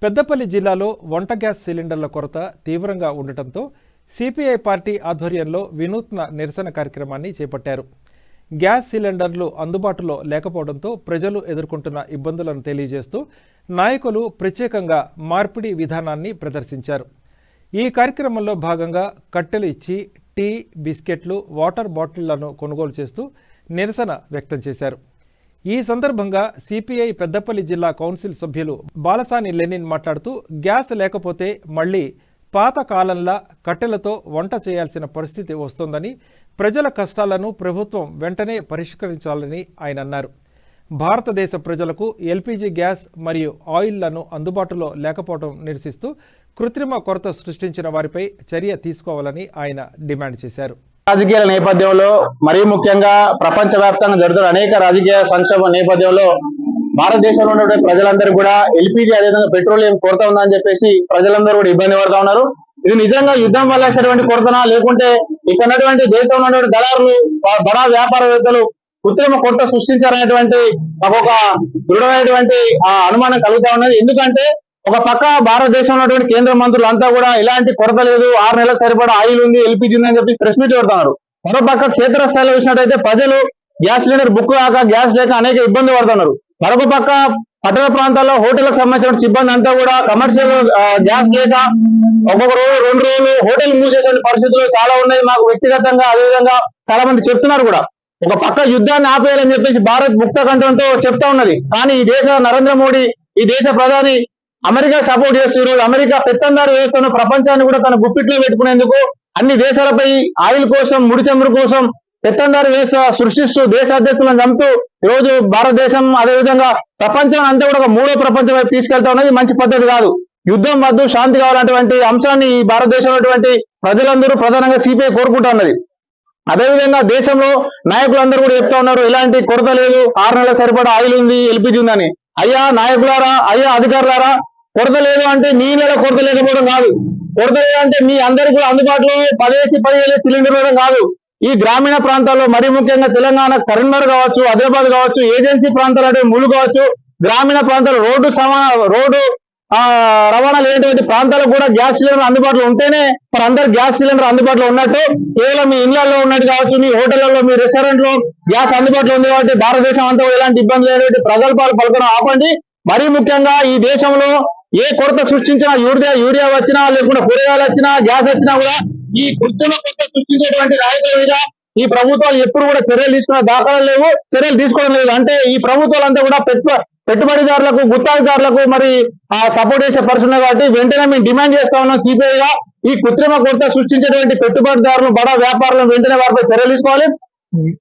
పెద్దపల్లి జిల్లాలో వంట గ్యాస్ సిలిండర్ల కొరత తీవ్రంగా ఉండటంతో సిపిఐ పార్టీ ఆధ్వర్యంలో వినూత్న నిరసన కార్యక్రమాన్ని చేపట్టారు. గ్యాస్ సిలిండర్లు అందుబాటులో లేకపోవడంతో ప్రజలు ఎదుర్కొంటున్న ఇబ్బందులను తెలియజేస్తూ నాయకులు ప్రత్యేకంగా మార్పిడి విధానాన్ని ప్రదర్శించారు. ఈ కార్యక్రమంలో భాగంగా కట్టెలు ఇచ్చి టీ, బిస్కెట్లు, వాటర్ బాటిళ్లను కొనుగోలు చేస్తూ నిరసన వ్యక్తం చేశారు. ఈ సందర్భంగా సిపిఐ పెద్దపల్లి జిల్లా కౌన్సిల్ సభ్యులు బాలసాని లెనిన్ మాట్లాడుతూ గ్యాస్ లేకపోతే మళ్లీ పాత కాలంలా కట్టెలతో వంట చేయాల్సిన పరిస్థితి వస్తోందని, ప్రజల కష్టాలను ప్రభుత్వం వెంటనే పరిష్కరించాలని ఆయన అన్నారు. భారతదేశ ప్రజలకు ఎల్పీజీ గ్యాస్ మరియు ఆయిల్లను అందుబాటులో లేకపోవడం నిరసిస్తూ కృత్రిమ కొరత సృష్టించిన వారిపై చర్య తీసుకోవాలని ఆయన డిమాండ్ చేశారు. రాజకీయాల నేపథ్యంలో మరీ ముఖ్యంగా ప్రపంచవ్యాప్తంగా జరుగుతున్న అనేక రాజకీయ సంక్షోభ నేపథ్యంలో భారతదేశంలో ఉన్నటువంటి ప్రజలందరూ కూడా ఎల్పీజీ అదేవిధంగా పెట్రోలియం కొరత ఉందని చెప్పేసి ప్రజలందరూ కూడా ఇబ్బంది పడుతూ ఉన్నారు. ఇది నిజంగా యుద్ధం వల్ల వచ్చినటువంటి కొరతనా, లేకుంటే ఇక్కడ ఉన్నటువంటి దేశంలో ఉన్నటువంటి దళారులు, బడా వ్యాపారవేత్తలు కృత్రిమ కొరత సృష్టించారనేటువంటి ఒక దృఢమైనటువంటి అనుమానం కలుగుతా ఉన్నది. ఎందుకంటే ఒక పక్క భారతదేశంలో ఉన్నటువంటి కేంద్ర మంత్రులు అంతా కూడా ఇలాంటి కొరత లేదు, 6 నెలలకు సరిపడా ఆయిల్ ఉంది, ఎల్పీజీ ఉంది అని చెప్పి ప్రెస్ మీట్ పెడుతున్నారు. మరో పక్క క్షేత్రస్థాయిలో చూసినట్టయితే ప్రజలు గ్యాస్ సిలిండర్ బుక్ కాక, గ్యాస్ లేక అనేక ఇబ్బంది పడుతున్నారు. మరొక పక్క పట్టణ ప్రాంతాల్లో హోటళ్లకు సంబంధించిన సిబ్బంది అంతా కూడా కమర్షియల్ గ్యాస్ లేక ఒక్కొక్క రోజు 2 రోజులు హోటల్ మూసేసే పరిస్థితులు చాలా ఉన్నాయి. మాకు వ్యక్తిగతంగా అదేవిధంగా చాలా మంది చెప్తున్నారు కూడా. ఒక పక్క యుద్ధాన్ని ఆపేయాలని చెప్పేసి భారత్ ముక్త కంఠంతో చెప్తా ఉన్నది. కానీ ఈ దేశ నరేంద్ర మోడీ, ఈ దేశ ప్రధాని అమెరికా సపోర్ట్ చేస్తూ ఈరోజు అమెరికా పెత్తందారు వ్యవస్థను ప్రపంచాన్ని కూడా తన గుప్పిట్లో పెట్టుకునేందుకు అన్ని దేశాలపై ఆయిల్ కోసం, ముడి చమురు కోసం పెత్తందారు వ్యవస్థ సృష్టిస్తూ దేశ అధ్యక్షులను చంపుతూ ఈరోజు భారతదేశం అదేవిధంగా ప్రపంచం అంతా కూడా ఒక 3వ ప్రపంచం వైపు తీసుకెళ్తా ఉన్నది. మంచి పద్ధతి కాదు. యుద్ధం వద్దు, శాంతి కావాలంటే అంశాన్ని ఈ భారతదేశంలో ఉన్నటువంటి ప్రజలందరూ ప్రధానంగా సిపిఐ కోరుకుంటా ఉన్నది. అదేవిధంగా దేశంలో నాయకులందరూ కూడా చెప్తా ఉన్నారు, ఇలాంటి కొరత లేదు, 6 నెలల సరిపడా ఆయిల్ ఉంది, ఎల్పీజీ ఉందని. అయ్యా నాయకులారా, అయ్యా అధికారులారా, కొరత లేదు అంటే మీ నెల కొరత లేకపోవడం కాదు. కొరత లేదంటే మీ అందరికీ కూడా అందుబాటులో 10 సిలిండర్ ఇవ్వడం కాదు. ఈ గ్రామీణ ప్రాంతాల్లో మరీ ముఖ్యంగా తెలంగాణ కరీంనగర్ కావచ్చు, ఆదిలాబాద్ కావచ్చు, ఏజెన్సీ ప్రాంతాలు అంటే ములు కావచ్చు, గ్రామీణ ప్రాంతాలు రోడ్డు రవాణా లేనటువంటి ప్రాంతాలకు కూడా గ్యాస్ సిలిండర్ అందుబాటులో ఉంటేనే మరి అందరు గ్యాస్ సిలిండర్ అందుబాటులో ఉన్నట్టు. కేవలం మీ ఇళ్లలో ఉన్నట్టు కావచ్చు, మీ హోటళ్లలో, మీ రెస్టారెంట్ లో గ్యాస్ అందుబాటులో ఉంది కాబట్టి భారతదేశం అంతా ఎలాంటి ఇబ్బంది లేనటువంటి ప్రగల్భాలు పలకడం ఆపండి. మరీ ముఖ్యంగా ఈ దేశంలో ఏ కొరత సృష్టించినా, యూరియా వచ్చినా, లేకుండా కూరగాయలు వచ్చినా, గ్యాస్ వచ్చినా కూడా ఈ కృత్రిమ కొరత సృష్టించేటువంటి నాయకుల మీద ఈ ప్రభుత్వాలు ఎప్పుడు కూడా చర్యలు తీసుకున్న దాఖలాలు లేవు, చర్యలు తీసుకోవడం లేదు. అంటే ఈ ప్రభుత్వాలంతా కూడా పెట్టుబడిదారులకు, గుత్తాధికారులకు మరి సపోర్ట్ చేసే పరిస్థితి కాబట్టి వెంటనే మేము డిమాండ్ చేస్తా ఉన్నాం సిపిఐగా, ఈ కృత్రిమ కొరత సృష్టించేటువంటి పెట్టుబడిదారులు, బడా వ్యాపారులను వెంటనే వారిపై చర్యలు తీసుకోవాలి.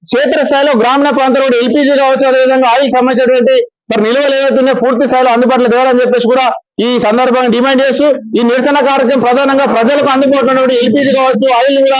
క్షేత్రస్థాయిలో గ్రామీణ ప్రాంతాల్లో కూడా ఎల్పీజీ కావచ్చు, అదేవిధంగా ఆయిల్ సంబంధించినటువంటి మరి నిల్వలు ఏవైతున్నాయో పూర్తి స్థాయిలో అందుబాటులో తేవాలని చెప్పేసి కూడా ఈ సందర్భంగా డిమాండ్ చేస్తూ ఈ నిరసన కార్యక్రమం ప్రధానంగా ప్రజలకు అందుబాటులో ఎల్పీజీ కావచ్చు, ఆయిల్ కూడా